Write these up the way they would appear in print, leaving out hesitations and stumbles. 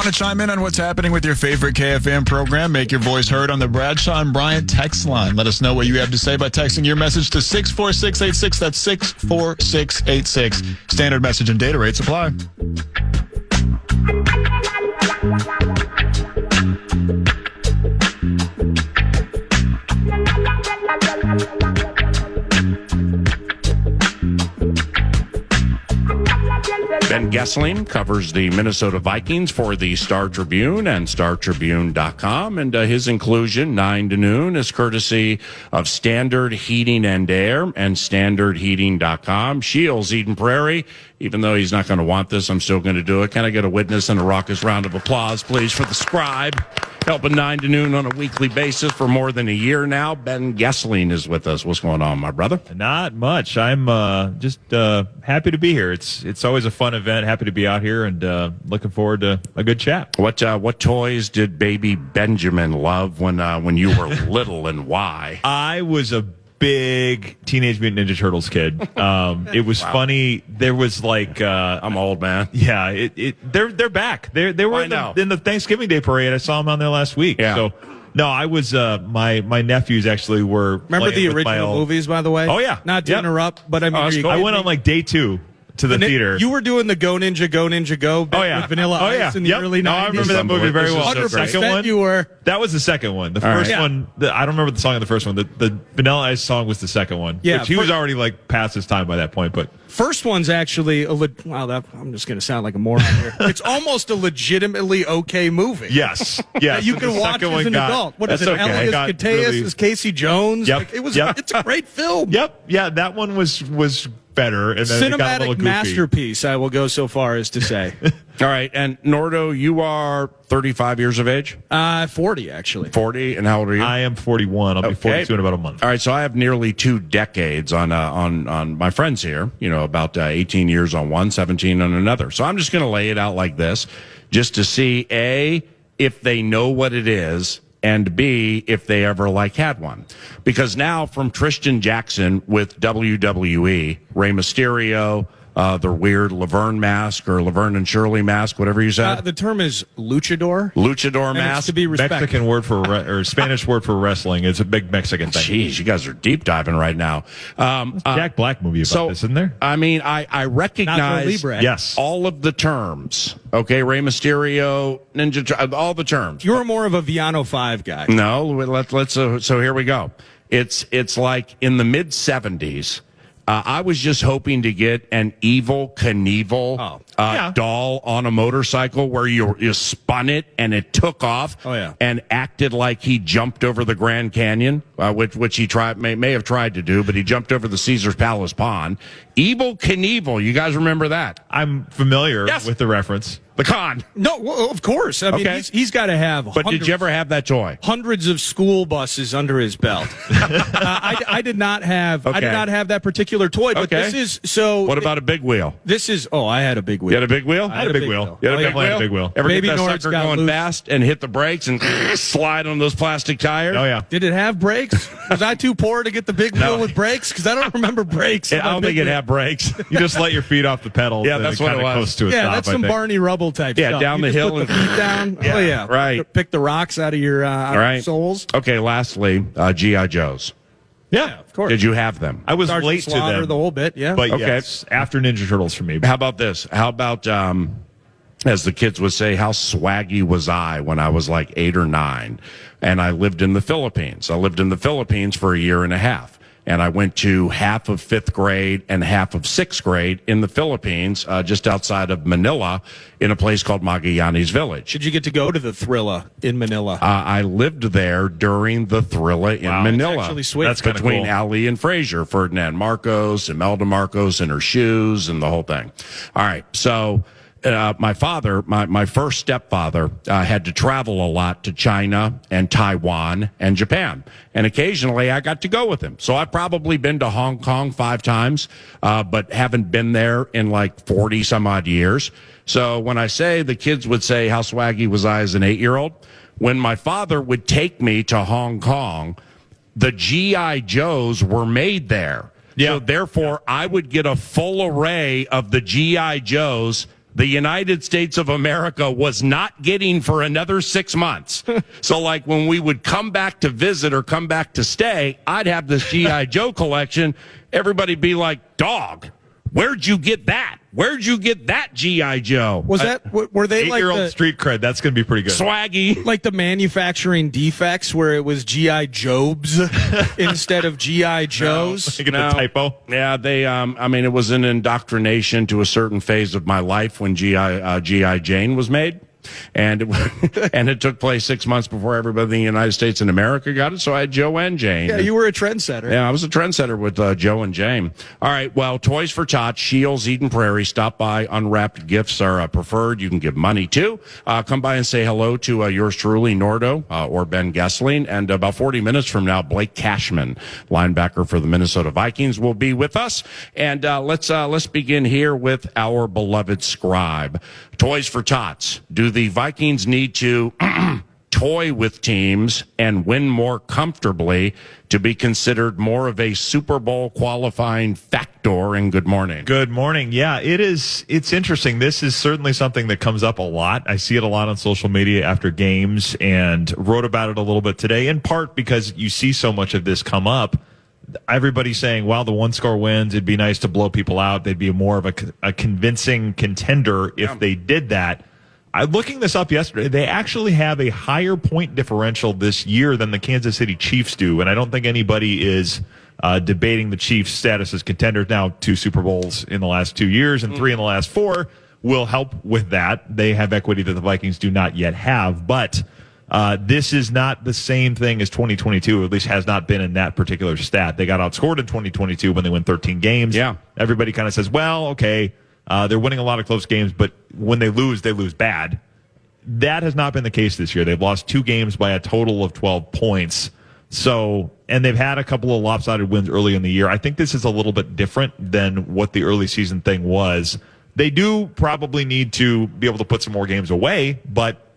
Want to chime in on what's happening with your favorite KFAN program? Make your voice heard on the Bradshaw and Bryant text line. Let us know what you have to say by texting your message to 64686. That's 64686. Standard message and data rates apply. Ben Goessling covers the Minnesota Vikings for the Star Tribune and StarTribune.com, and his inclusion, 9 to noon, is courtesy of Standard Heating and Air and StandardHeating.com. Shields, Eden Prairie. Even though he's not going to want this, I'm still going to do it. Can I get a witness and a raucous round of applause, please, for the scribe? Helping 9 to noon on a weekly basis for more than a year now. Ben Goessling is with us. What's going on, my brother? Not much. I'm just happy to be here. It's always a fun event. Happy to be out here and looking forward to a good chat. What toys did baby Benjamin love when you were little, and why? I was a big Teenage Mutant Ninja Turtles kid. It was funny. There was like I'm old, man. Yeah, they're back. They were in the Thanksgiving Day parade. I saw them on there last week. Yeah. So no, I was my nephews actually were. Remember the original movies, by the way? Oh yeah. Not to interrupt, but I mean, cool. I went on like day 2 to the theater. You were doing the Go Ninja, Go Ninja, Go bit with Vanilla Ice in the early 90s. No, I remember that movie very well. 100% you were. That was the second one. The first one, I don't remember the song of the first one. The Vanilla Ice song was the second one. Yeah, which he was already like past his time by that point. But first one's actually I'm just going to sound like a moron here. It's almost a legitimately okay movie. Yes. That you can watch as an adult. What is it? Elias Koteas as Casey Jones. Yep. It's a great film. Yep. Yeah, that one was better. And then it got a little cinematic goofy. masterpiece, I will go so far as to say. All right, and Nordo, you are 35 years of age? 40, actually. 40, and how old are you? I am 41. I'll be 42 in about a month. All right, so I have nearly 2 decades on my friends here, about 18 years on one, 17 on another. So I'm just going to lay it out like this, just to see, A, if they know what it is, and B, if they ever had one. Because now from Tristan Jackson with WWE, Rey Mysterio, the weird Laverne mask or Laverne and Shirley mask, whatever you said. The term is luchador. Luchador mask. To be respected. Mexican word for or Spanish word for wrestling. It's a big Mexican thing. Jeez, you guys are deep diving right now. Jack Black movie about this, isn't there? I mean, I recognize all of the terms. Okay, Rey Mysterio, Ninja, all the terms. You're more of a Viano 5 guy. No, let's. So here we go. It's like in the mid 70s. I was just hoping to get an Evel Knievel doll on a motorcycle where you spun it and it took off and acted like he jumped over the Grand Canyon, which he may have tried to do, but he jumped over the Caesar's Palace Pond. Evel Knievel, you guys remember that? I'm familiar with the reference. The con. No, well, of course. I mean, he's got to have. But did you ever have that toy? Hundreds of school buses under his belt. I did not have. I did not have that particular toy. But this is so. What about a big wheel? This is. Oh, I had a big wheel. You had a big wheel? I had a big wheel. You had a big wheel? Ever Baby get that Nord's sucker got going loose. fast and hit the brakes and slide on those plastic tires? Oh yeah. Did it have brakes? Was I too poor to get the big wheel with brakes? Because I don't remember brakes. I don't think it had brakes. You just let your feet off the pedal. Yeah, that's what it was. Close to a stop, that's some Barney Rubble type stuff. Down the hill and feet down. Oh yeah, right. Pick the rocks out of your soles. Okay, lastly, G.I. Joes. Yeah, of course. Did you have them? I was Sergeant late Slaughter, to them. the whole bit, yeah. But yes, after Ninja Turtles for me. How about this? How about, as the kids would say, how swaggy was I when I was like 8 or 9? And I lived in the Philippines. I lived in the Philippines for a year and a half. And I went to half of 5th grade and half of 6th grade in the Philippines, just outside of Manila, in a place called Magallanes Village. Did you get to go to the Thrilla in Manila? I lived there during the Thrilla in Manila. That's actually sweet. That's between cool. Ali and Frazier, Ferdinand Marcos, Imelda Marcos in her shoes, and the whole thing. All right, so my father, my first stepfather, had to travel a lot to China and Taiwan and Japan. And occasionally I got to go with him. So I've probably been to Hong Kong 5 times, but haven't been there in like 40 some odd years. So when I say the kids would say, how swaggy was I as an 8-year-old? When my father would take me to Hong Kong, the G.I. Joes were made there. Yeah. So therefore I would get a full array of the G.I. Joes the United States of America was not getting for another 6 months. So, like, when we would come back to visit or come back to stay, I'd have this G.I. Joe collection. Everybody'd be like, dog, where'd you get that? Where'd you get that G.I. Joe? Was that, were they like 8-year-old street cred? That's going to be pretty good. Swaggy. Like the manufacturing defects where it was G.I. Jobs instead of G.I. Joes? Making a typo. Yeah, they, it was an indoctrination to a certain phase of my life when G.I. Jane was made. And it took place 6 months before everybody in the United States and America got it. So I had Joe and Jane. Yeah, you were a trendsetter. Yeah, I was a trendsetter with Joe and Jane. All right, well, Toys for Tots, Shields, Eden Prairie. Stop by. Unwrapped gifts are preferred. You can give money, too. Come by and say hello to yours truly, Nordo, or Ben Goessling. And about 40 minutes from now, Blake Cashman, linebacker for the Minnesota Vikings, will be with us. And let's begin here with our beloved scribe. Toys for Tots. Do the Vikings need to toy with teams and win more comfortably to be considered more of a Super Bowl qualifying factor? And good morning. Good morning. Yeah, it is. It's interesting. This is certainly something that comes up a lot. I see it a lot on social media after games and wrote about it a little bit today, in part because you see so much of this come up. Everybody's saying, wow, the one-score wins, it'd be nice to blow people out. They'd be more of a convincing contender if they did that. Looking this up yesterday, they actually have a higher point differential this year than the Kansas City Chiefs do, and I don't think anybody is debating the Chiefs' status as contenders. Now, 2 Super Bowls in the last 2 years and 3 in the last 4 will help with that. They have equity that the Vikings do not yet have, but this is not the same thing as 2022, or at least has not been in that particular stat. They got outscored in 2022 when they won 13 games. Yeah. Everybody kind of says, well, okay, they're winning a lot of close games, but when they lose bad. That has not been the case this year. They've lost 2 games by a total of 12 points. So, and they've had a couple of lopsided wins early in the year. I think this is a little bit different than what the early season thing was. They do probably need to be able to put some more games away, but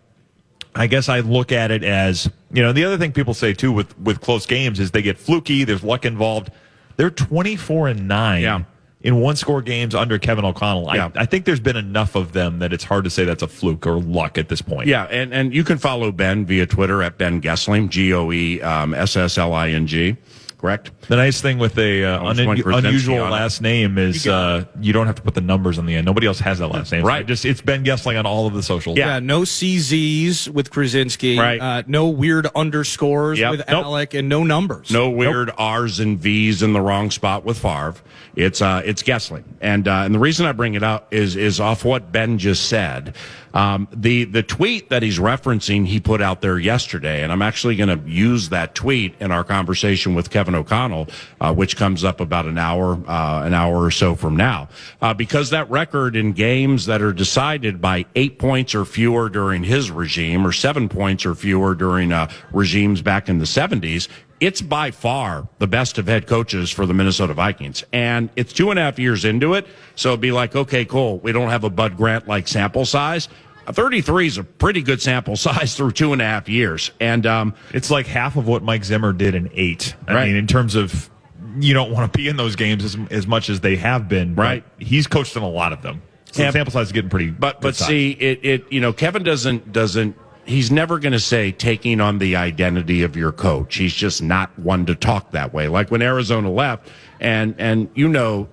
I guess I look at it as, the other thing people say too with close games is they get fluky, there's luck involved. They're 24-9 in one-score games under Kevin O'Connell. Yeah. I think there's been enough of them that it's hard to say that's a fluke or luck at this point. Yeah, and you can follow Ben via Twitter at Ben Goessling, Goessling. Correct? The nice thing with a unusual last name is you don't have to put the numbers on the end. Nobody else has that last name. Right. So it's Ben Goessling on all of the socials. Yeah, no CZs with Krasinski. Right. No weird underscores with Alec, and no numbers. No weird R's and V's in the wrong spot with Favre. It's Goessling. And the reason I bring it up is off what Ben just said. The tweet that he's referencing, he put out there yesterday, and I'm actually going to use that tweet in our conversation with Kevin O'Connell, which comes up about an hour or so from now, because that record in games that are decided by 8 points or fewer during his regime, or 7 points or fewer during regimes back in the 70s. It's by far the best of head coaches for the Minnesota Vikings. And it's 2.5 years into it. So it'd be like, okay, cool. We don't have a Bud Grant-like sample size. 33 is a pretty good sample size through 2.5 years. And it's like half of what Mike Zimmer did in 8. Right. I mean, in terms of, you don't want to be in those games as much as they have been. Right. He's coached in a lot of them. So the sample size is getting pretty But size. see, Kevin doesn't he's never going to say taking on the identity of your coach. He's just not one to talk that way. Like when Arizona left, and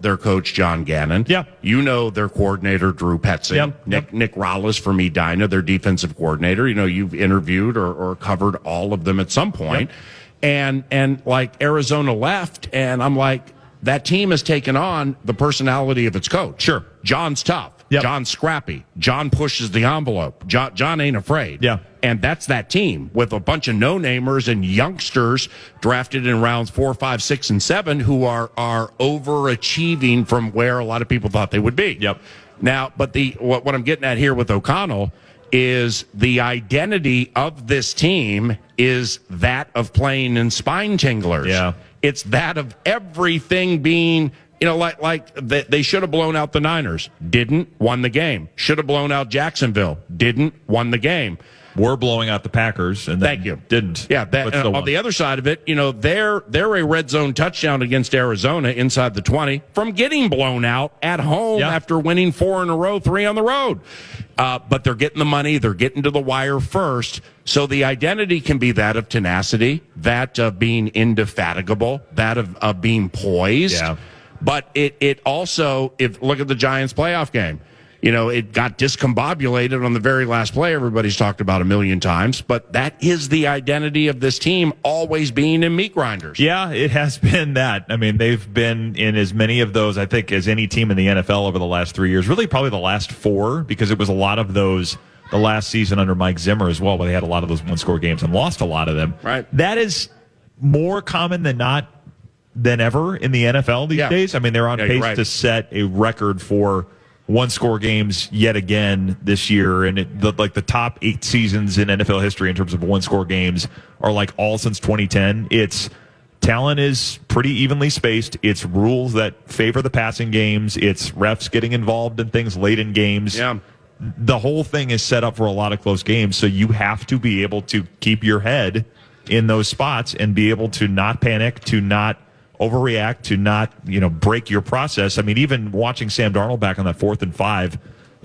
their coach John Gannon. Yeah. Their coordinator Drew Petzing. Yep. Nick Rollis from Edina, their defensive coordinator. You've interviewed or covered all of them at some point. Yep. And like Arizona left, and I'm like, that team has taken on the personality of its coach. Sure. John's tough. Yep. John's scrappy. John pushes the envelope. John ain't afraid. Yeah. And that's that team with a bunch of no-namers and youngsters drafted in rounds 4, 5, 6, and 7 who are overachieving from where a lot of people thought they would be. Yep. Now, but what I'm getting at here with O'Connell is the identity of this team is that of playing in spine tinglers. Yeah. It's that of everything being, like they should have blown out the Niners. Didn't. Won the game. Should have blown out Jacksonville. Didn't. Won the game. were blowing out the Packers, and then Thank you. didn't. Yeah, on the other side of it, they're a red zone touchdown against Arizona inside the 20 from getting blown out at home after winning 4 in a row, 3 on the road. But they're getting the money. They're getting to the wire first. So the identity can be that of tenacity, that of being indefatigable, that of being poised. Yeah. But it also, look at the Giants playoff game. It got discombobulated on the very last play. Everybody's talked about a million times, but that is the identity of this team, always being in meat grinders. Yeah, it has been that. I mean, they've been in as many of those, I think, as any team in the NFL over the last 3 years. Really, probably the last 4, because it was a lot of those the last season under Mike Zimmer as well, where they had a lot of those one-score games and lost a lot of them. Right. That is more common than ever in the NFL these days. I mean, they're on pace to set a record for one-score games yet again this year, and the top 8 seasons in NFL history in terms of one-score games are all since 2010. It's talent is pretty evenly spaced. It's rules that favor the passing games. It's refs getting involved in things late in games. Yeah. The whole thing is set up for a lot of close games, so you have to be able to keep your head in those spots and be able to not panic, to not overreact, to not, break your process. I mean, even watching Sam Darnold back on that 4th and 5,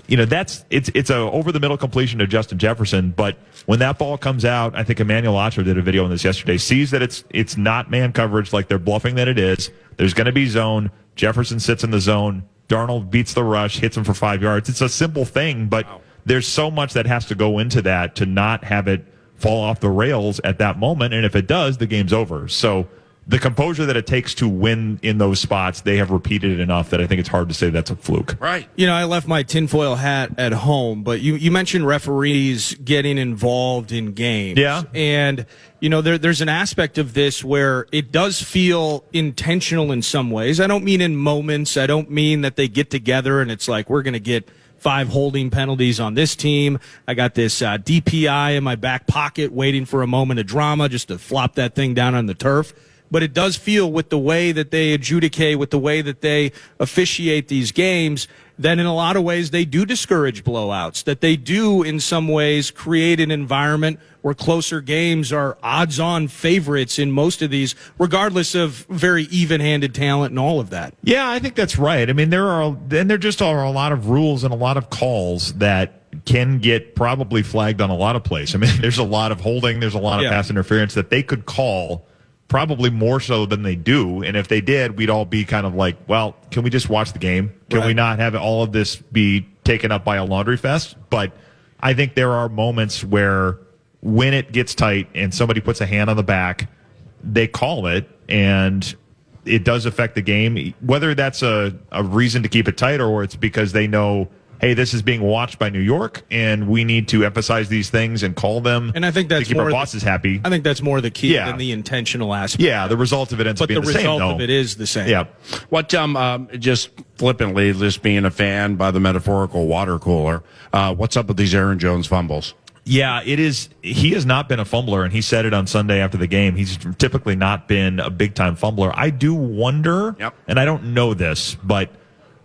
it's a over the middle completion to Justin Jefferson. But when that ball comes out, I think Emmanuel Acho did a video on this yesterday, sees that it's not man coverage like they're bluffing that it is. There's going to be zone. Jefferson sits in the zone. Darnold beats the rush, hits him for 5 yards. It's a simple thing, but there's so much that has to go into that to not have it fall off the rails at that moment. And if it does, the game's over. So the composure that it takes to win in those spots, they have repeated it enough that I think it's hard to say that's a fluke. Right. I left my tinfoil hat at home, but you mentioned referees getting involved in games. Yeah. And, there's an aspect of this where it does feel intentional in some ways. I don't mean in moments. I don't mean that they get together and it's like, we're going to get 5 holding penalties on this team. I got this DPI in my back pocket waiting for a moment of drama just to flop that thing down on the turf. But it does feel, with the way that they adjudicate, with the way that they officiate these games, that in a lot of ways they do discourage blowouts, that they do in some ways create an environment where closer games are odds-on favorites in most of these, regardless of very even-handed talent and all of that. Yeah, I think that's right. I mean, there just are a lot of rules and a lot of calls that can get probably flagged on a lot of plays. I mean, there's a lot of holding, there's a lot of pass interference that they could call, probably more so than they do. And if they did, we'd all be kind of like, well, can we just watch the game? Can we not have all of this be taken up by a laundry fest? But I think there are moments where when it gets tight and somebody puts a hand on the back, they call it, and it does affect the game. Whether that's a reason to keep it tight or it's because they know, hey, this is being watched by New York, and we need to emphasize these things and call them. And I think that's to keep our bosses happy. I think that's more the key than the intentional aspect. Yeah, the result of it ends up being the same. But the result of it is the same. Yeah. What just flippantly, just being a fan by the metaphorical water cooler, what's up with these Aaron Jones fumbles? Yeah, it is. He has not been a fumbler, and he said it on Sunday after the game. He's typically not been a big-time fumbler. I do wonder, and I don't know this, but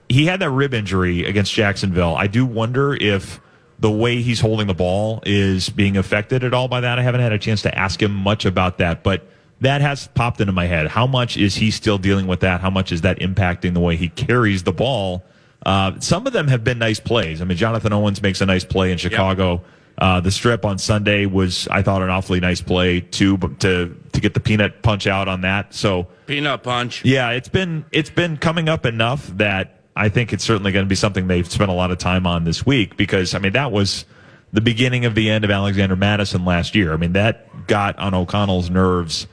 he had that rib injury against Jacksonville. I do wonder if the way he's holding the ball is being affected at all by that. I haven't had a chance to ask him much about that, but that has popped into my head. How much is he still dealing with that? How much is that impacting the way he carries the ball? Some of them have been nice plays. I mean, Jonathan Owens makes a nice play in Chicago. The strip on Sunday was, I thought, an awfully nice play too, but to get the peanut punch out on that. So peanut punch. Yeah, it's been coming up enough that I think it's certainly going to be something they've spent a lot of time on this week, because I mean that was the beginning of the end of Alexander Mattison last year. I mean that got on O'Connell's nerves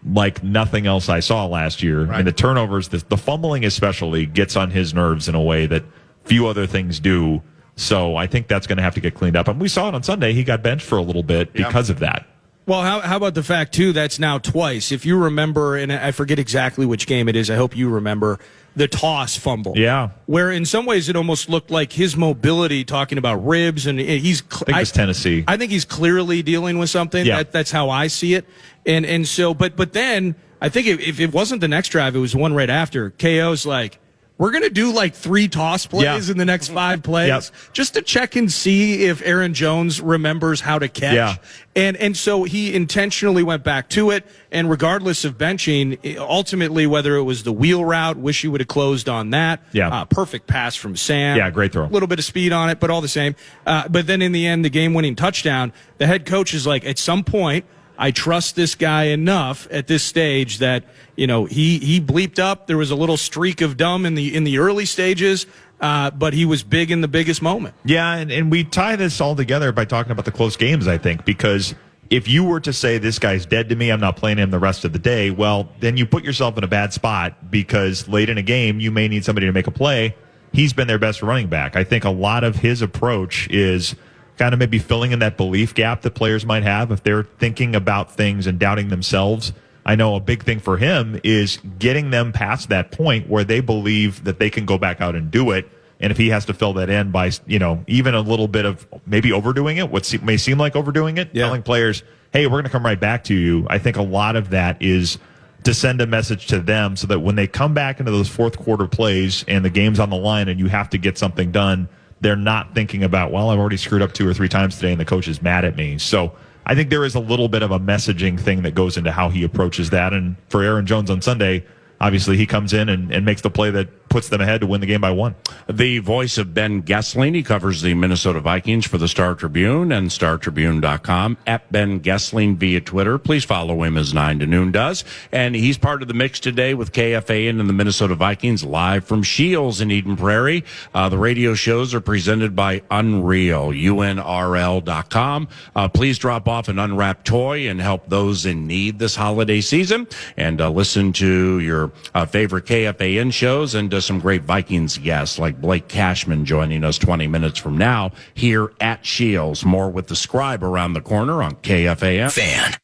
like nothing else I saw last year. Right. I mean the turnovers, the fumbling especially, gets on his nerves in a way that few other things do. So I think that's going to have to get cleaned up. And we saw it on Sunday. He got benched for a little bit because of that. Well, how about the fact, too, that's now twice. If you remember, and I forget exactly which game it is, I hope you remember, the toss fumble. Yeah. Where in some ways it almost looked like his mobility, talking about ribs, and he's... I think it's Tennessee. I think he's clearly dealing with something. Yeah. That's how I see it. And so, but then, I think if it wasn't the next drive, it was one right after, KO's like, we're going to do like 3 toss plays in the next 5 plays just to check and see if Aaron Jones remembers how to catch. Yeah. And so he intentionally went back to it. And regardless of benching, ultimately, whether it was the wheel route, wish he would have closed on that. Yeah. Perfect pass from Sam. Yeah, great throw. A little bit of speed on it, but all the same. But then in the end, the game-winning touchdown, the head coach is like, at some point, I trust this guy enough at this stage that, he bleeped up. There was a little streak of dumb in the early stages, but he was big in the biggest moment. Yeah, and we tie this all together by talking about the close games, I think, because if you were to say this guy's dead to me, I'm not playing him the rest of the day, well, then you put yourself in a bad spot because late in a game, you may need somebody to make a play. He's been their best running back. I think a lot of his approach is kind of maybe filling in that belief gap that players might have if they're thinking about things and doubting themselves. I know a big thing for him is getting them past that point where they believe that they can go back out and do it. And if he has to fill that in by, even a little bit of maybe overdoing it, what may seem like overdoing it, telling players, hey, we're going to come right back to you. I think a lot of that is to send a message to them so that when they come back into those fourth quarter plays and the game's on the line and you have to get something done, they're not thinking about, well, I've already screwed up 2 or 3 times today and the coach is mad at me. So I think there is a little bit of a messaging thing that goes into how he approaches that. And for Aaron Jones on Sunday, obviously he comes in and makes the play that puts them ahead to win the game by 1. The voice of Ben Goessling, he covers the Minnesota Vikings for the Star Tribune and StarTribune.com. At Ben Goessling via Twitter. Please follow him as 9 to noon does. And he's part of the mix today with KFAN and the Minnesota Vikings live from Shields in Eden Prairie. The radio shows are presented by Unreal, UNRL.com. Please drop off an unwrapped toy and help those in need this holiday season. And listen to your favorite KFAN shows and some great Vikings guests like Blake Cashman joining us 20 minutes from now here at Shields. More with the Scribe around the corner on KFAN. Fan.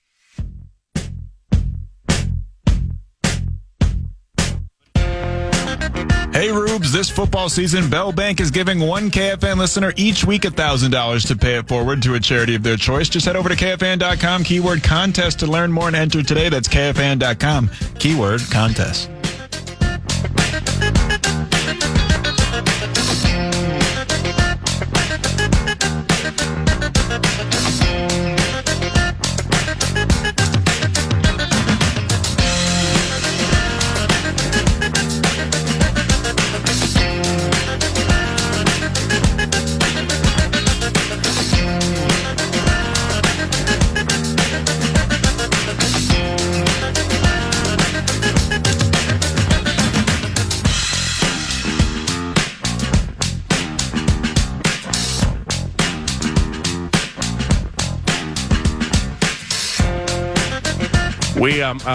Hey, Rubes, this football season, Bell Bank is giving one KFAN listener each week $1,000 to pay it forward to a charity of their choice. Just head over to KFAN.com, keyword contest to learn more and enter today. That's KFAN.com, keyword contest.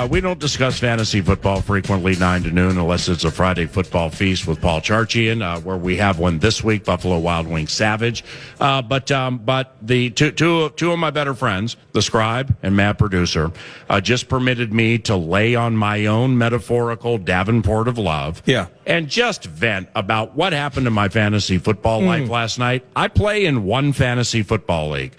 We don't discuss fantasy football frequently 9 to noon unless it's a Friday football feast with Paul Charchian, where we have one this week, Buffalo Wild Wings Savage. But the two of my better friends, the Scribe and Matt Producer, just permitted me to lay on my own metaphorical Davenport of love. Yeah. And just vent about what happened to my fantasy football life last night. I play in one fantasy football league.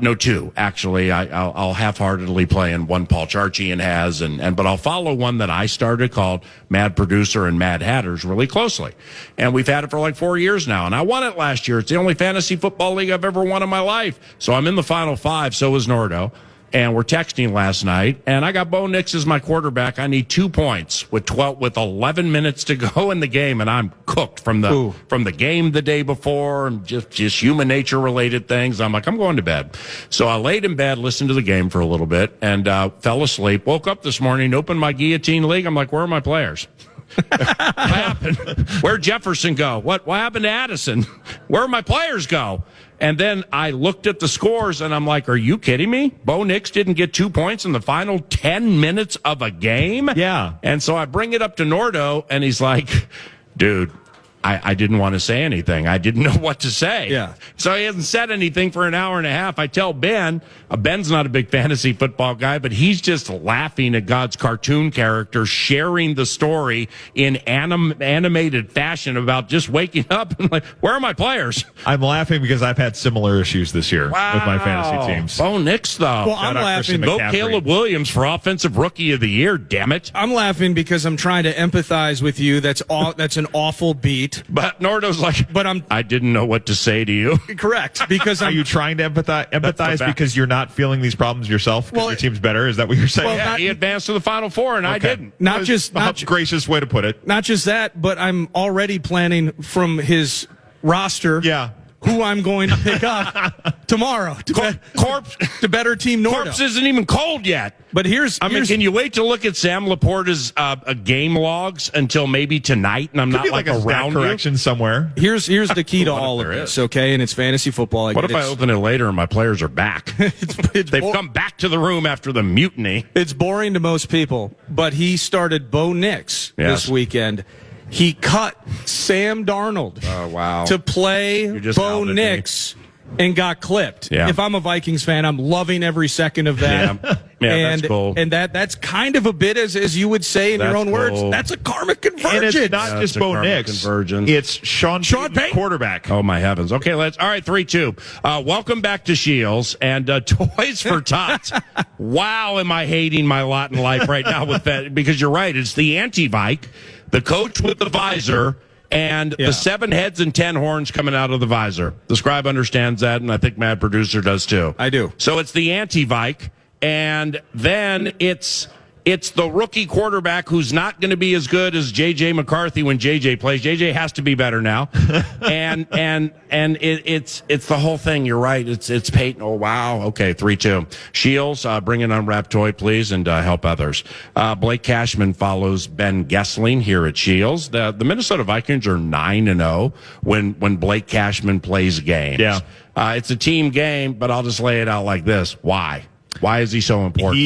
No, 2, actually. I'll half-heartedly play in one Paul Charchian has, but I'll follow one that I started called Mad Producer and Mad Hatters really closely. And we've had it for like 4 years now, and I won it last year. It's the only fantasy football league I've ever won in my life. So I'm in the final 5, so is Nordo. And we're texting last night, and I got Bo Nix as my quarterback. I need 2 points with 11 minutes to go in the game, and I'm cooked from the game the day before, and just human nature related things. I'm like, I'm going to bed. So I laid in bed, listened to the game for a little bit, and fell asleep. Woke up this morning, opened my guillotine league. I'm like, where are my players? What happened? Where'd Jefferson go? What happened to Addison? Where'd my players go? And then I looked at the scores, and I'm like, are you kidding me? Bo Nix didn't get 2 points in the final 10 minutes of a game? Yeah. And so I bring it up to Nordo, and he's like, dude, I didn't want to say anything. I didn't know what to say. Yeah. So he hasn't said anything for an hour and a half. I tell Ben, Ben's not a big fantasy football guy, but he's just laughing at God's cartoon character, sharing the story in animated fashion about just waking up and like, where are my players? I'm laughing because I've had similar issues this year with my fantasy teams. Bo Nix, though. Well, I'm laughing. Go Caleb Williams for Offensive Rookie of the Year, damn it. I'm laughing because I'm trying to empathize with you. That's an awful beat. But Nordo's like, but I didn't know what to say to you. Correct. Because are you trying to empathize because you're not feeling these problems yourself? Because your team's better. Is that what you're saying? Well, yeah, he advanced to the Final Four, and I didn't. Not gracious way to put it. Not just that, but I'm already planning from his roster. Yeah. Who I'm going to pick up tomorrow to better Team Nordo. Corpse isn't even cold yet. But can you wait to look at Sam Laporta's game logs until maybe tonight? And I'm not like a around correction somewhere. Here's the key to all of this, okay? And it's fantasy football. What if I open it later and my players are back? They've come back to the room after the mutiny. It's boring to most people, but he started Bo Nix this weekend. He cut Sam Darnold to play Bo Nix and got clipped. Yeah. If I'm a Vikings fan, I'm loving every second of that. Yeah, that's cool. And that's kind of a bit, as you would say in your own words, that's a karmic convergence. And it's not just Bo Nix. It's Sean Payton, quarterback. Oh, my heavens. Okay, all right, 3-2. Welcome back to Shields and Toys for Tots. Wow, am I hating my lot in life right now with that? Because you're right, it's the anti-Vike. The coach with the visor, and the 7 heads and 10 horns coming out of the visor. The scribe understands that, and I think Mad Producer does too. I do. So it's the anti-Vike, and then it's the rookie quarterback who's not going to be as good as J.J. McCarthy when J.J. plays. J.J. has to be better now. and it's the whole thing. You're right. It's Peyton. Oh, wow. Okay, 3-2. Shields, bring an unwrapped toy, please, and help others. Blake Cashman follows Ben Goessling here at Shields. The Minnesota Vikings are 9-0 when Blake Cashman plays games. Yeah. It's a team game, but I'll just lay it out like this. Why? Why is he so important?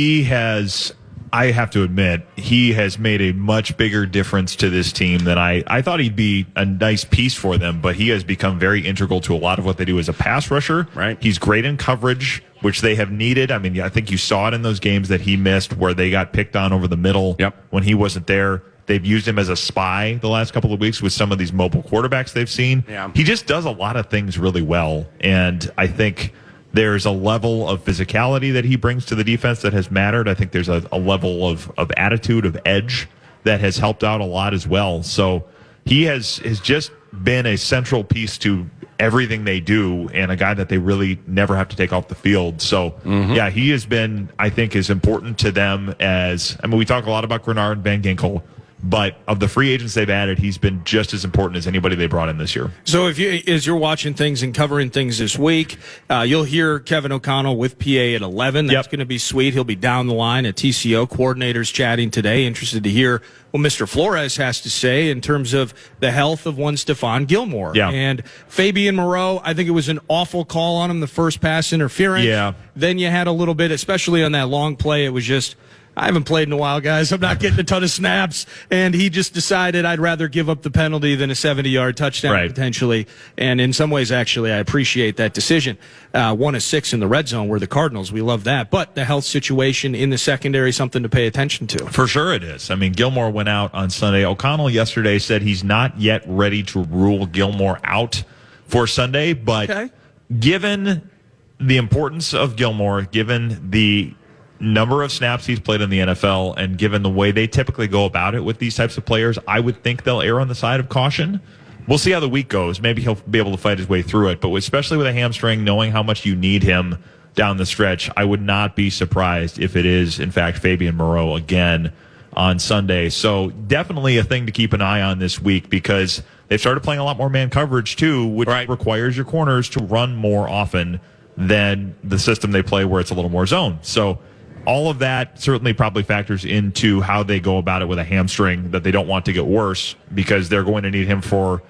I have to admit, he has made a much bigger difference to this team than I thought he'd be a nice piece for them, but he has become very integral to a lot of what they do as a pass rusher. Right. He's great in coverage, which they have needed. I mean, I think you saw it in those games that he missed where they got picked on over the middle when he wasn't there. They've used him as a spy the last couple of weeks with some of these mobile quarterbacks they've seen. Yeah. He just does a lot of things really well, and I think there's a level of physicality that he brings to the defense that has mattered. I think there's a level of attitude, of edge that has helped out a lot as well. So he has just been a central piece to everything they do and a guy that they really never have to take off the field. So, yeah, he has been, I think, as important to them as, I mean, we talk a lot about Grenard and Van Ginkel, but of the free agents they've added, he's been just as important as anybody they brought in this year. So as you're watching things and covering things this week, you'll hear Kevin O'Connell with PA at 11. That's going to be sweet. He'll be down the line at TCO. Coordinators chatting today. Interested to hear what Mr. Flores has to say in terms of the health of one Stephon Gilmore. Yeah. And Fabian Moreau, I think it was an awful call on him, the first pass interference. Yeah. Then you had a little bit, especially on that long play, it was just, I haven't played in a while, guys. I'm not getting a ton of snaps. And he just decided I'd rather give up the penalty than a 70-yard touchdown potentially. And in some ways, actually, I appreciate that decision. 1 of 6 in the red zone were the Cardinals. We love that. But the health situation in the secondary, something to pay attention to. For sure it is. I mean, Gilmore went out on Sunday. O'Connell yesterday said he's not yet ready to rule Gilmore out for Sunday. But given the importance of Gilmore, given the number of snaps he's played in the NFL, and given the way they typically go about it with these types of players, I would think they'll err on the side of caution. We'll see how the week goes. Maybe he'll be able to fight his way through it, but especially with a hamstring, knowing how much you need him down the stretch, I would not be surprised if it is, in fact, Fabian Moreau again on Sunday. So definitely a thing to keep an eye on this week, because they've started playing a lot more man coverage too, which requires your corners to run more often than the system they play where it's a little more zone. So all of that certainly probably factors into how they go about it with a hamstring that they don't want to get worse, because they're going to need him for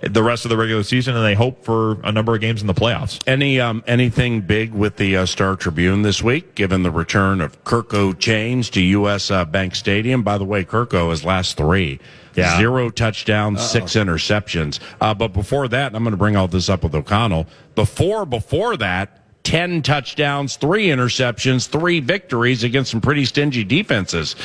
the rest of the regular season, and they hope for a number of games in the playoffs. Anything big with the Star Tribune this week, given the return of Kirko Chains to U.S. Bank Stadium? By the way, Kirko his last 3. Yeah. 0 touchdowns, 6 interceptions. But before that, and I'm going to bring all this up with O'Connell, before that, 10 touchdowns, 3 interceptions, 3 victories against some pretty stingy defenses.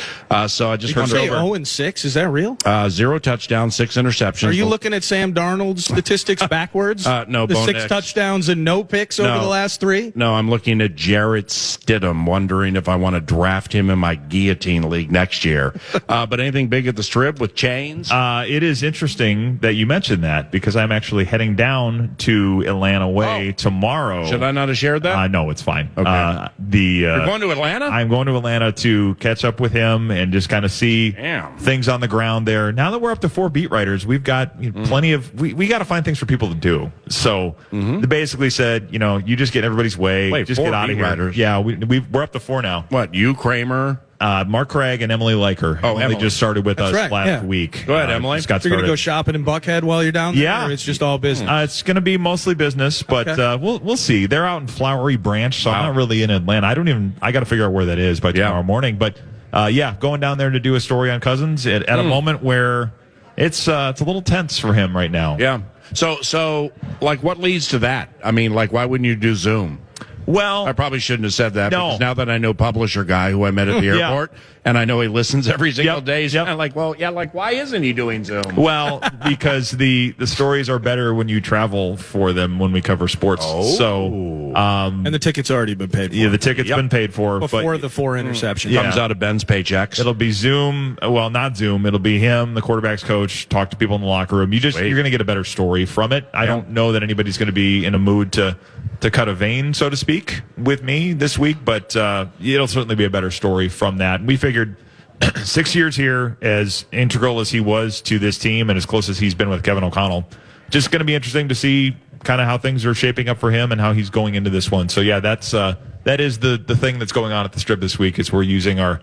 So I just Did you say over 0-6? Is that real? 0 touchdowns, 6 interceptions. Are you looking at Sam Darnold's statistics backwards? No, the 6 touchdowns and no picks over the last 3? No, I'm looking at Jarrett Stidham, wondering if I want to draft him in my guillotine league next year. But anything big at the Strip with Chains? It is interesting that you mentioned that, because I'm actually heading down to Atlanta way tomorrow. Should I not have shared that? No, it's fine. Okay. You're going to Atlanta? I'm going to Atlanta to catch up with him and just kind of see things on the ground there. Now that we're up to 4 beat writers, we've got plenty of, we got to find things for people to do. So they basically said, you just get in everybody's way. Wait, just 4 get out of beat here. writers? Yeah, we're up to 4 now. What, you, Kramer? Mark Craig and Emily Liker. Emily just started with us last week. Go ahead, Emily. Just got You're going to started. go shopping in Buckhead while you're down there? Yeah. Or it's just all business? It's going to be mostly business, but we'll see. They're out in Flowery Branch, so I'm not really in Atlanta. I got to figure out where that is by tomorrow morning. But going down there to do a story on Cousins at a moment where it's a little tense for him right now. Yeah. So like, what leads to that? I mean, like, why wouldn't you do Zoom? Well, I probably shouldn't have said that, No. because now that I know Publisher Guy, who I met at the airport, and I know he listens every single day, he's kind of like, why isn't he doing Zoom? Well, because the stories are better when you travel for them when we cover sports. So, and the ticket's already been paid for. yeah, the ticket's been paid for. Before but the 4 interceptions. Comes out of Ben's paychecks. It'll be Zoom. Well, not Zoom. It'll be him, the quarterback's coach, talk to people in the locker room. You're going to get a better story from it. I don't know that anybody's going to be in a mood to cut a vein, so to speak, with me this week, but it'll certainly be a better story from that. We figured 6 years here, as integral as he was to this team and as close as he's been with Kevin O'Connell, just going to be interesting to see kind of how things are shaping up for him and how he's going into this one. So yeah, that is the thing that's going on at the Strip this week. Is we're using our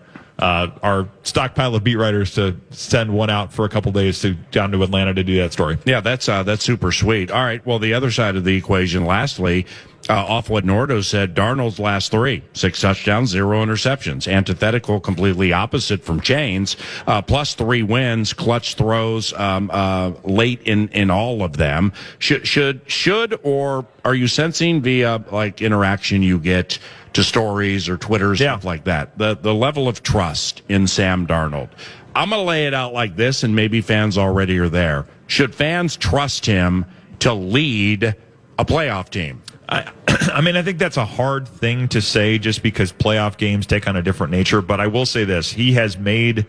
stockpile of beat writers to send one out for a couple days down to Atlanta to do that story. Yeah, that's super sweet. All right. Well, the other side of the equation, lastly, off what Nordo said, Darnold's last 3, 6 touchdowns, 0 interceptions. Antithetical, completely opposite from Chains. Plus 3 wins, clutch throws, late in all of them. Should or are you sensing via like interaction you get to stories or Twitter, stuff like that, the level of trust in Sam Darnold? I'm going to lay it out like this, and maybe fans already are there. Should fans trust him to lead a playoff team? I mean, I think that's a hard thing to say just because playoff games take on a different nature. But I will say this. He has made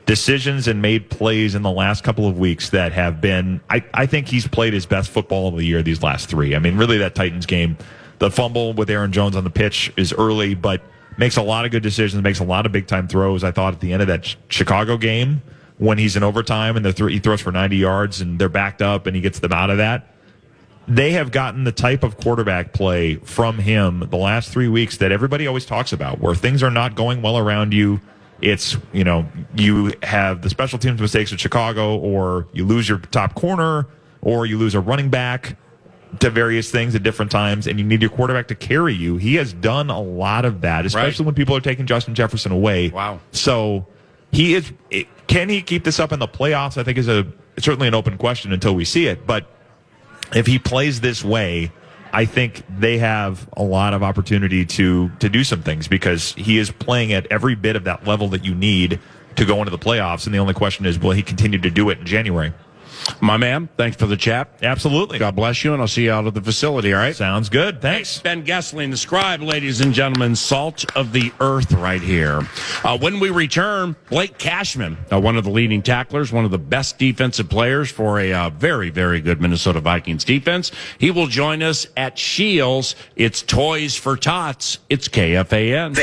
decisions and made plays in the last couple of weeks that have been, I think he's played his best football of the year these last 3. I mean, really that Titans game, the fumble with Aaron Jones on the pitch is early, but makes a lot of good decisions, makes a lot of big-time throws. I thought at the end of that Chicago game when he's in overtime and he throws for 90 yards and they're backed up and he gets them out of that. They have gotten the type of quarterback play from him the last 3 weeks that everybody always talks about, where things are not going well around you. It's, you have the special teams mistakes at Chicago, or you lose your top corner, or you lose a running back to various things at different times, and you need your quarterback to carry you. He has done a lot of that, especially when people are taking Justin Jefferson away. Wow. So can he keep this up in the playoffs? I think is certainly an open question until we see it, but if he plays this way, I think they have a lot of opportunity to do some things, because he is playing at every bit of that level that you need to go into the playoffs. And the only question is, will he continue to do it in January? My man, thanks for the chat. Absolutely. God bless you, and I'll see you out at the facility, all right? Sounds good. Thanks. Ben Goessling, the scribe, ladies and gentlemen, salt of the earth right here. When we return, Blake Cashman, one of the leading tacklers, one of the best defensive players for a very, very good Minnesota Vikings defense. He will join us at Shields. It's Toys for Tots. It's KFAN.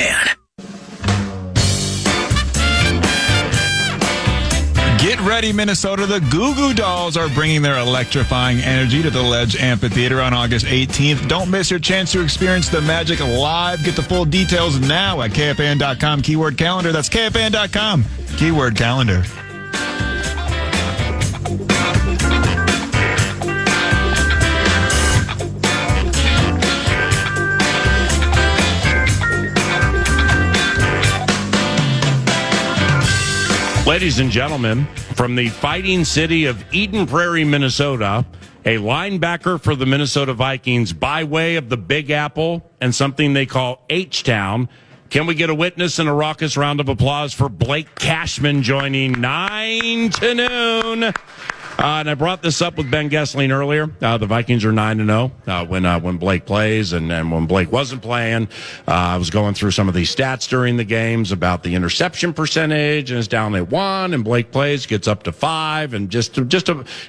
Get ready, Minnesota. The Goo Goo Dolls are bringing their electrifying energy to the Ledge Amphitheater on August 18th. Don't miss your chance to experience the magic live. Get the full details now at KFAN.com, keyword calendar. That's KFAN.com, keyword calendar. Ladies and gentlemen, from the fighting city of Eden Prairie, Minnesota, a linebacker for the Minnesota Vikings by way of the Big Apple and something they call H-Town. Can we get a witness and a raucous round of applause for Blake Cashman joining 9 to noon? And I brought this up with Ben Goessling earlier. The Vikings are 9-0 when Blake plays, and when Blake wasn't playing, I was going through some of these stats during the games about the interception percentage, and it's down at 1. And Blake plays, gets up to 5, and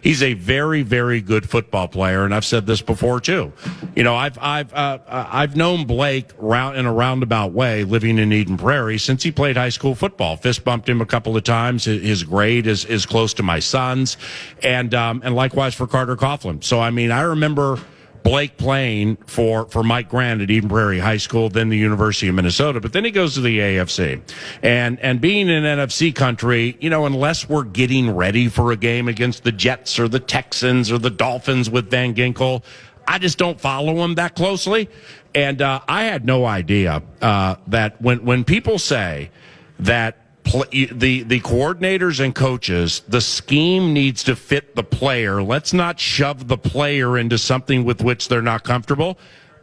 he's a very, very good football player. And I've said this before too. You know, I've known Blake in a roundabout way, living in Eden Prairie, since he played high school football. Fist bumped him a couple of times. His grade is close to my son's. And likewise for Carter Coughlin. So, I mean, I remember Blake playing for Mike Grant at Eden Prairie High School, then the University of Minnesota, but then he goes to the AFC. And being in NFC country, you know, unless we're getting ready for a game against the Jets or the Texans or the Dolphins with Van Ginkel, I just don't follow him that closely. And I had no idea that when people say that the coordinators and coaches, the scheme needs to fit the player. Let's not shove the player into something with which they're not comfortable.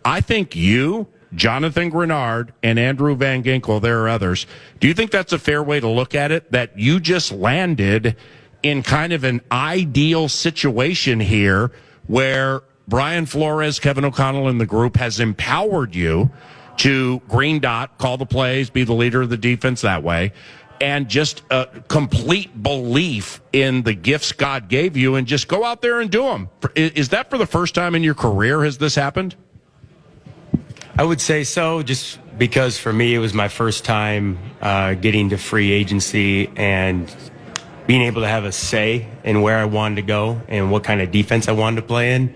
I think you, Jonathan Grenard, and Andrew Van Ginkel, there are others. Do you think that's a fair way to look at it? That you just landed in kind of an ideal situation here where Brian Flores, Kevin O'Connell, and the group has empowered you to green dot, call the plays, be the leader of the defense that way, and just a complete belief in the gifts God gave you and just go out there and do them. Is that for the first time in your career has this happened? I would say so, just because for me it was my first time getting to free agency and being able to have a say in where I wanted to go and what kind of defense I wanted to play in.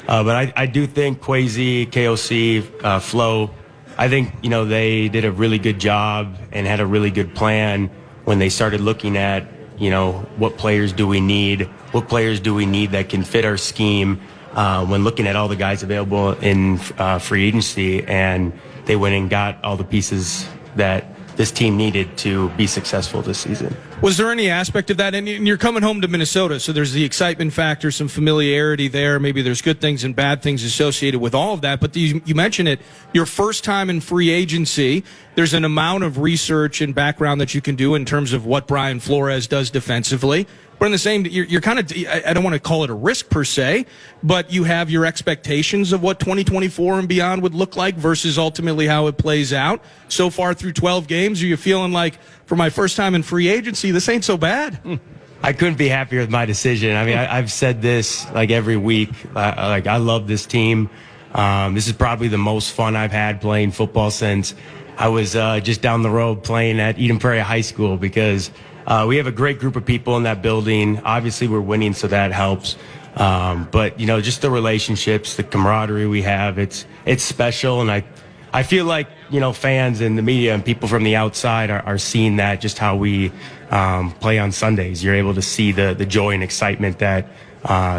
But I do think Kwesi, KOC, Flo, I think, you know, they did a really good job and had a really good plan when they started looking at, you know, what players do we need that can fit our scheme when looking at all the guys available in free agency. And they went and got all the pieces that this team needed to be successful this season. Was there any aspect of that? And you're coming home to Minnesota, so there's the excitement factor, some familiarity there. Maybe there's good things and bad things associated with all of that. But you mentioned it, your first time in free agency, there's an amount of research and background that you can do in terms of what Brian Flores does defensively. But in the same, you're kind of, I don't want to call it a risk per se, but you have your expectations of what 2024 and beyond would look like versus ultimately how it plays out. So far through 12 games, are you feeling like, for my first time in free agency, this ain't so bad? I couldn't be happier with my decision. I mean, I've said this like every week. Like, I love this team. This is probably the most fun I've had playing football since I was just down the road playing at Eden Prairie High School, because we have a great group of people in that building. Obviously, we're winning, so that helps. But, you know, just the relationships, the camaraderie we have, it's special. And I feel like, you know, fans and the media and people from the outside are seeing that, just how we play on Sundays. You're able to see the joy and excitement that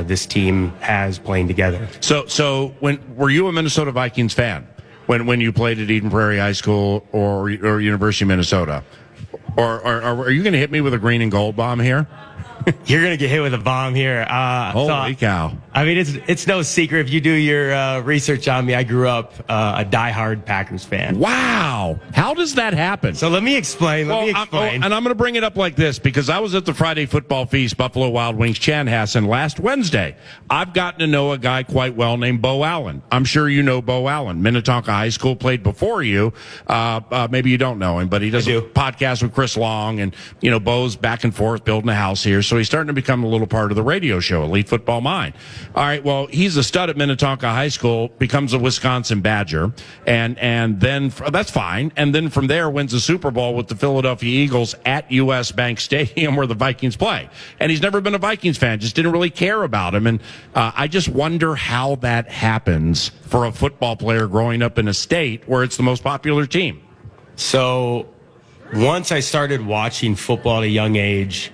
this team has playing together. So were you a Minnesota Vikings fan when you played at Eden Prairie High School or University of Minnesota? Or are you going to hit me with a green and gold bomb here? You're going to get hit with a bomb here. Holy cow. I mean, it's no secret. If you do your research on me, I grew up a diehard Packers fan. Wow. How does that happen? So let me explain. And I'm going to bring it up like this, because I was at the Friday Football Feast, Buffalo Wild Wings Chanhassen last Wednesday. I've gotten to know a guy quite well named Bo Allen. I'm sure you know Bo Allen. Minnetonka High School, played before you. Maybe you don't know him, but he does a podcast with Chris Long, and, you know, Bo's back and forth building a house here. So he's starting to become a little part of the radio show, Elite Football Mind. All right, well, he's a stud at Minnetonka High School, becomes a Wisconsin Badger, and then that's fine. And then from there wins the Super Bowl with the Philadelphia Eagles at U.S. Bank Stadium, where the Vikings play. And he's never been a Vikings fan, just didn't really care about him. And I just wonder how that happens for a football player growing up in a state where it's the most popular team. So once I started watching football at a young age,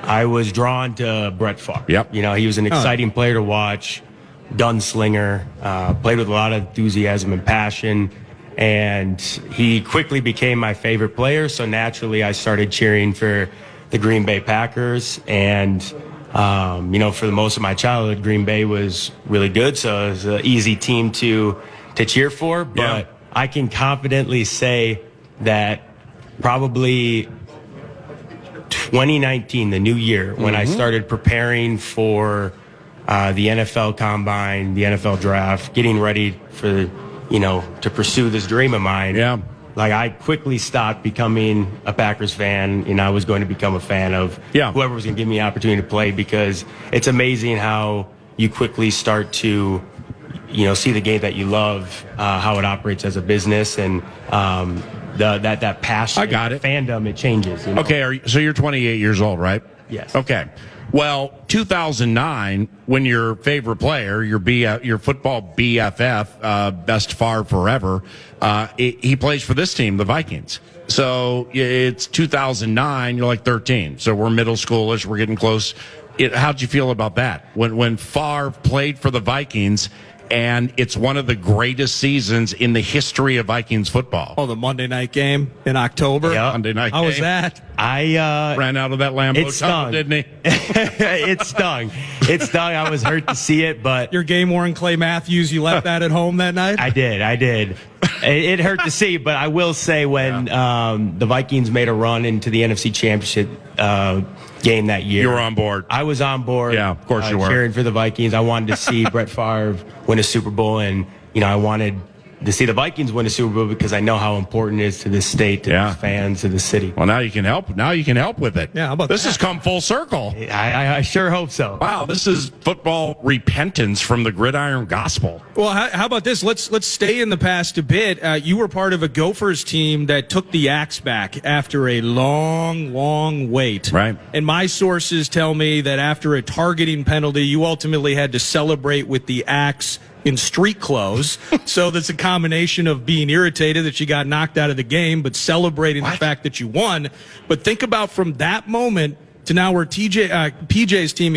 I was drawn to Brett Favre. Yep. You know, he was an exciting player to watch, gunslinger, played with a lot of enthusiasm and passion, and he quickly became my favorite player. So naturally, I started cheering for the Green Bay Packers. And, for the most of my childhood, Green Bay was really good. So it was an easy team to cheer for. But I can confidently say that probably 2019, the new year, when I started preparing for the NFL Combine, the NFL Draft, getting ready for, to pursue this dream of mine. Yeah. Like, I quickly stopped becoming a Packers fan, and I was going to become a fan of whoever was going to give me the opportunity to play, because it's amazing how you quickly start to, see the game that you love, how it operates as a business, and that passion, I got it. Fandom, it changes. Okay, so you're 28 years old, right? Yes. Okay. Well, 2009, when your favorite player, your football BFF, best Favre forever, he plays for this team, the Vikings. So it's 2009, you're like 13. So we're middle schoolish, we're getting close. How'd you feel about that? When Favre played for the Vikings, and it's one of the greatest seasons in the history of Vikings football. Oh, the Monday night game in October? Yep. Monday night How game. was that? I ran out of that Lambeau tunnel, didn't he? It stung. It stung. I was hurt to see it, but Your game-worn Clay Matthews, you left that at home that night? I did. It hurt to see, but I will say when the Vikings made a run into the NFC Championship game that year, You were on board. I was on board. Yeah, of course you were. Cheering for the Vikings. I wanted to see Brett Favre win a Super Bowl, and I wanted to see the Vikings win a Super Bowl because I know how important it is to this state, to the fans, to the city. Well, now you can help. Now you can help with it. Yeah, how about this that? has come full circle. I sure hope so. Wow, this is football repentance from the gridiron gospel. Well, how about this? Let's stay in the past a bit. You were part of a Gophers team that took the axe back after a long wait. Right. And my sources tell me that after a targeting penalty, you ultimately had to celebrate with the axe in street clothes. So that's a combination of being irritated that you got knocked out of the game, but celebrating the fact that you won. But think about from that moment to now where PJ's team,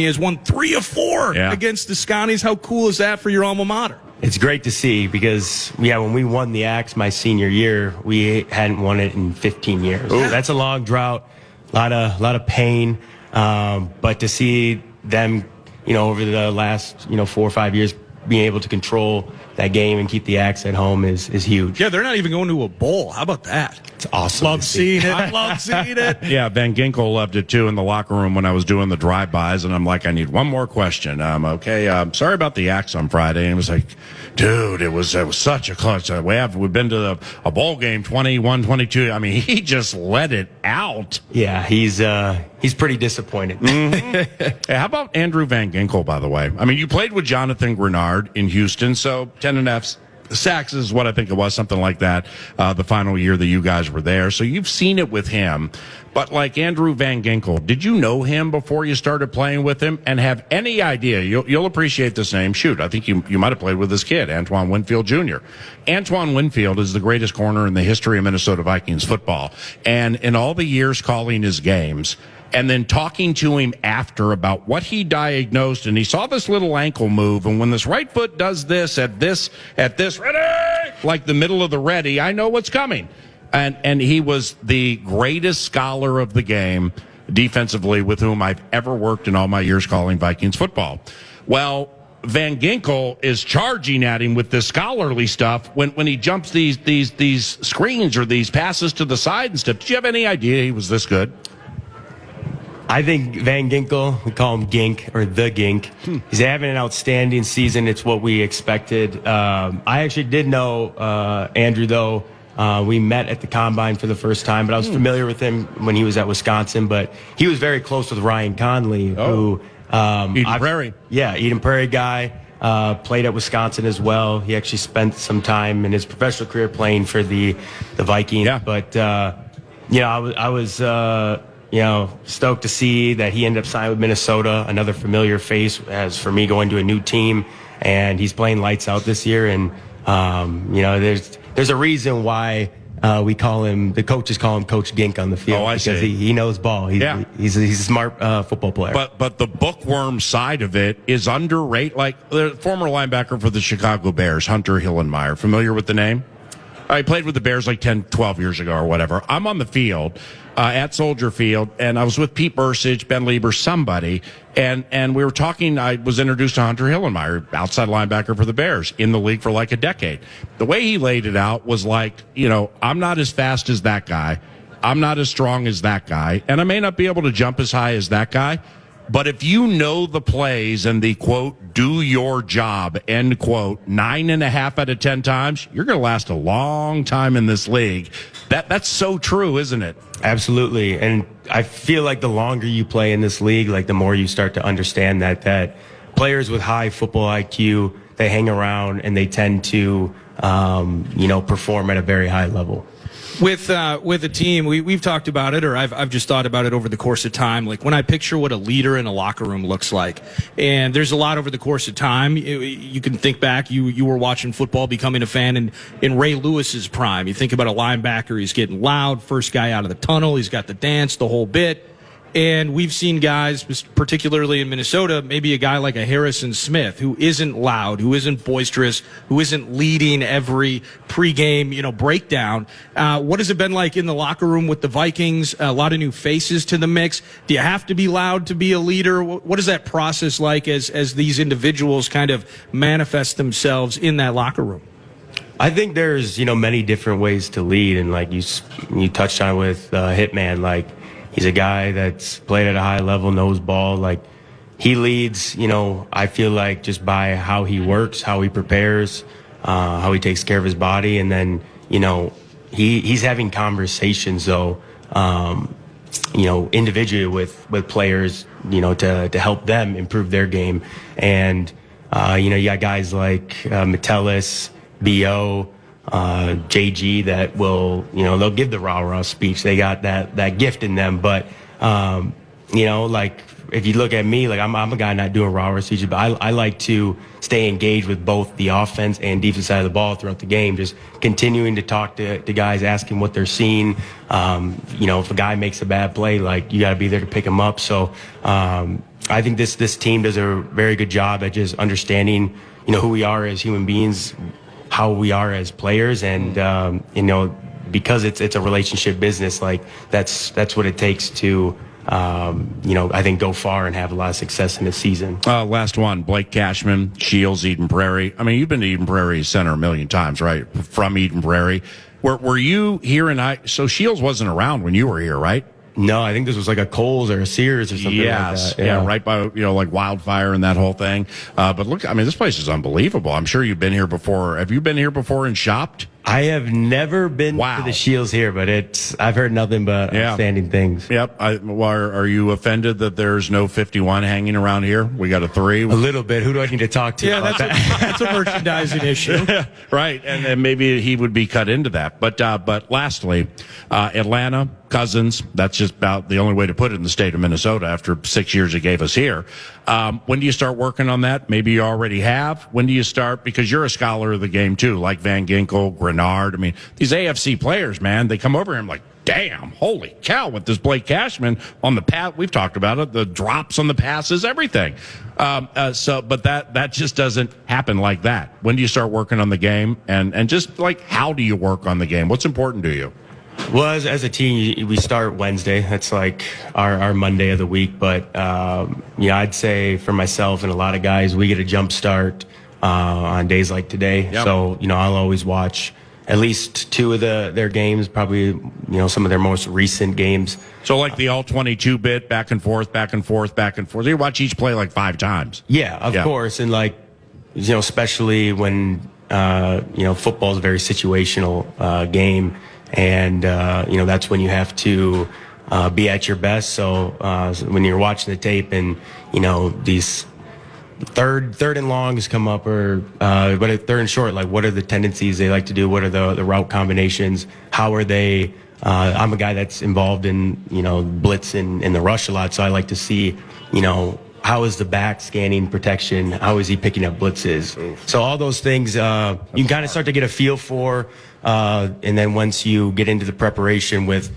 has won 3 of 4 against the Scotties. How cool is that for your alma mater? It's great to see because, when we won the Axe my senior year, we hadn't won it in 15 years. Ooh. That's a long drought, a lot of pain. But to see them, over the last, 4 or 5 years, being able to control that game and keep the Axe at home is huge. Yeah, they're not even going to a bowl. How about that? It's awesome. Love seeing it. I love seeing it. Yeah, Van Ginkel loved it too in the locker room when I was doing the drive-bys, and I'm like, I need one more question. Sorry about the Axe on Friday. And it was like, dude, it was such a clutch. We've been to a bowl game 21-22. I mean, he just let it out. Yeah, he's pretty disappointed. Hey, how about Andrew Van Ginkel, by the way? I mean, you played with Jonathan Grenard in Houston, so 10.5 sacks is what I think it was, something like that, the final year that you guys were there. So you've seen it with him. But like Andrew Van Ginkel, did you know him before you started playing with him and have any idea? You'll appreciate this name. Shoot, I think you might have played with this kid, Antoine Winfield Jr. Antoine Winfield is the greatest corner in the history of Minnesota Vikings football. And in all the years calling his games, and then talking to him after about what he diagnosed, and he saw this little ankle move, and when this right foot does this at this, ready, like the middle of the ready, I know what's coming. And he was the greatest scholar of the game defensively with whom I've ever worked in all my years calling Vikings football. Well, Van Ginkel is charging at him with this scholarly stuff when he jumps these screens or these passes to the side and stuff. Did you have any idea he was this good? I think Van Ginkel, we call him Gink or the Gink. He's having an outstanding season. It's what we expected. I actually did know Andrew, though. We met at the Combine for the first time, but I was familiar with him when he was at Wisconsin. But he was very close with Ryan Conley, who Eden Prairie. Yeah, Eden Prairie guy. Played at Wisconsin as well. He actually spent some time in his professional career playing for the Vikings. Yeah. But I was stoked to see that he ended up signing with Minnesota, another familiar face as for me going to a new team, and he's playing lights out this year. And there's a reason why the coaches call him Coach Gink on the field. Oh, I because see. He knows ball. He's a smart football player. But the bookworm side of it is underrated. Like the former linebacker for the Chicago Bears, Hunter Hillenmeyer. Familiar with the name? I played with the Bears like 10, 12 years ago or whatever. I'm on the field at Soldier Field, and I was with Pete Bursich, Ben Lieber, somebody, and we were talking. I was introduced to Hunter Hillenmeyer, outside linebacker for the Bears, in the league for like a decade. The way he laid it out was like, I'm not as fast as that guy. I'm not as strong as that guy, and I may not be able to jump as high as that guy. But if you know the plays and the, quote, do your job, end quote, 9.5 out of 10 times, you're going to last a long time in this league. That's so true, isn't it? Absolutely. And I feel like the longer you play in this league, like the more you start to understand that players with high football IQ, they hang around and they tend to, perform at a very high level. With a team, we've talked about it, or I've just thought about it over the course of time. Like when I picture what a leader in a locker room looks like, and there's a lot over the course of time. You can think back. You were watching football, becoming a fan in Ray Lewis's prime. You think about a linebacker. He's getting loud, first guy out of the tunnel. He's got the dance, the whole bit. And we've seen guys, particularly in Minnesota, maybe a guy like a Harrison Smith, who isn't loud, who isn't boisterous, who isn't leading every pregame, breakdown. What has it been like in the locker room with the Vikings? A lot of new faces to the mix. Do you have to be loud to be a leader? What is that process like as these individuals kind of manifest themselves in that locker room? I think there's, many different ways to lead. And like you touched on with Hitman, like, he's a guy that's played at a high level, knows ball. Like, he leads, I feel like just by how he works, how he prepares, how he takes care of his body. And then, he's having conversations, though, individually with players, to help them improve their game. And, you got guys like Metellus, B.O., JG that will, they'll give the rah-rah speech. They got that gift in them. But, like if you look at me, like I'm a guy not doing rah-rah speeches, but I like to stay engaged with both the offense and defense side of the ball throughout the game, just continuing to talk to guys, asking what they're seeing. If a guy makes a bad play, like you got to be there to pick him up. So, I think this team does a very good job at just understanding, who we are as human beings, how we are as players, and because it's a relationship business, like that's what it takes to I think go far and have a lot of success in this season. Last one, Blake Cashman, Shields, Eden Prairie. I mean, you've been to Eden Prairie Center a million times, right? From Eden Prairie. Were you here so Shields wasn't around when you were here, right? No, I think this was like a Kohl's or a Sears or something like that. Yeah, right by, like Wildfire and that whole thing. But look, I mean, this place is unbelievable. I'm sure you've been here before. Have you been here before and shopped? I have never been to the Shields here, but I've heard nothing but outstanding things. Yep. Are you offended that there's no 51 hanging around here? We got a 3. A little bit. Who do I need to talk to? Yeah, that's a merchandising issue. Right. And then maybe he would be cut into that. But lastly, Atlanta, Cousins, that's just about the only way to put it in the state of Minnesota after 6 years it gave us here. When do you start working on that? Maybe you already have. When do you start? Because you're a scholar of the game too, like Van Ginkel, Grenard. I mean, these AFC players, man, they come over here and I'm like, damn, holy cow, with this Blake Cashman on the pass. We've talked about it, the drops on the passes, everything. But that just doesn't happen like that. When do you start working on the game? And just like, how do you work on the game? What's important to you? Well, as a team, we start Wednesday. That's like our Monday of the week. But, I'd say for myself and a lot of guys, we get a jump start on days like today. Yep. So, I'll always watch at least 2 of their games, probably, some of their most recent games. So like the all 22 bit, back and forth, back and forth, back and forth. You watch each play like 5 times. Yeah, of course. And like, especially when, football is a very situational game. And, that's when you have to be at your best. So when you're watching the tape and, these third and longs come up, or but third and short, like what are the tendencies they like to do? What are the route combinations? How are they? I'm a guy that's involved in, blitz and the rush a lot. So I like to see, how is the back scanning protection? How is he picking up blitzes? Oof. So all those things, you can kind of start to get a feel for, And then once you get into the preparation with,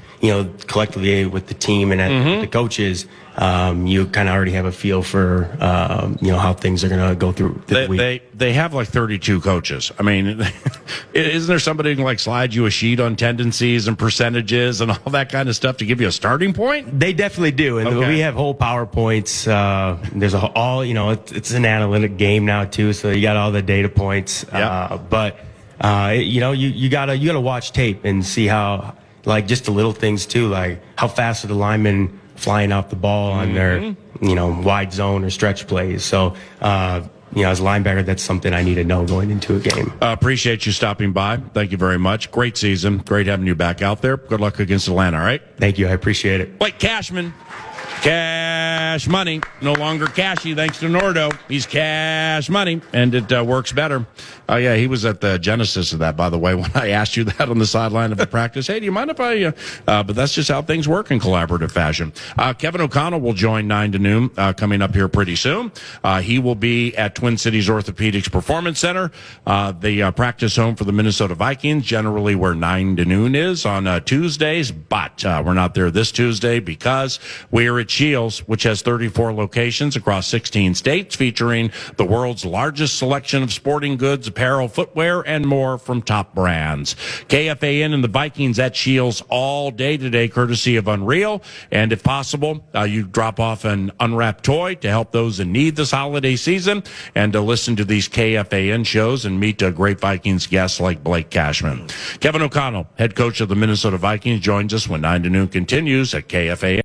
collectively with the team and the coaches, you kind of already have a feel for, how things are going to go through the week. They have like 32 coaches. I mean, isn't there somebody who can like slide you a sheet on tendencies and percentages and all that kind of stuff to give you a starting point? They definitely do. And we have whole PowerPoints. There's it's an analytic game now too. So you got all the data points. But you gotta watch tape and see how, like, just the little things too, like how fast are the linemen flying off the ball on their, wide zone or stretch plays. So, as a linebacker, that's something I need to know going into a game. Appreciate you stopping by. Thank you very much. Great season. Great having you back out there. Good luck against Atlanta, all right? Thank you. I appreciate it. Blake Cashman. Cash money. No longer cashy thanks to Nordo. He's cash money, and it works better. Oh, yeah, he was at the genesis of that, by the way, when I asked you that on the sideline of a practice. Hey, do you mind if I but that's just how things work in collaborative fashion. Kevin O'Connell will join 9 to noon coming up here pretty soon. He will be at Twin Cities Orthopedics Performance Center, the practice home for the Minnesota Vikings, generally where 9 to noon is on Tuesdays, but we're not there this Tuesday because we're at Shields, which has 34 locations across 16 states, featuring the world's largest selection of sporting goods, apparel, footwear, and more from top brands. KFAN and the Vikings at Shields all day today, courtesy of Unreal. And if possible, you drop off an unwrapped toy to help those in need this holiday season, and to listen to these KFAN shows and meet great Vikings guests like Blake Cashman. Kevin O'Connell, head coach of the Minnesota Vikings, joins us when 9 to noon continues at KFAN.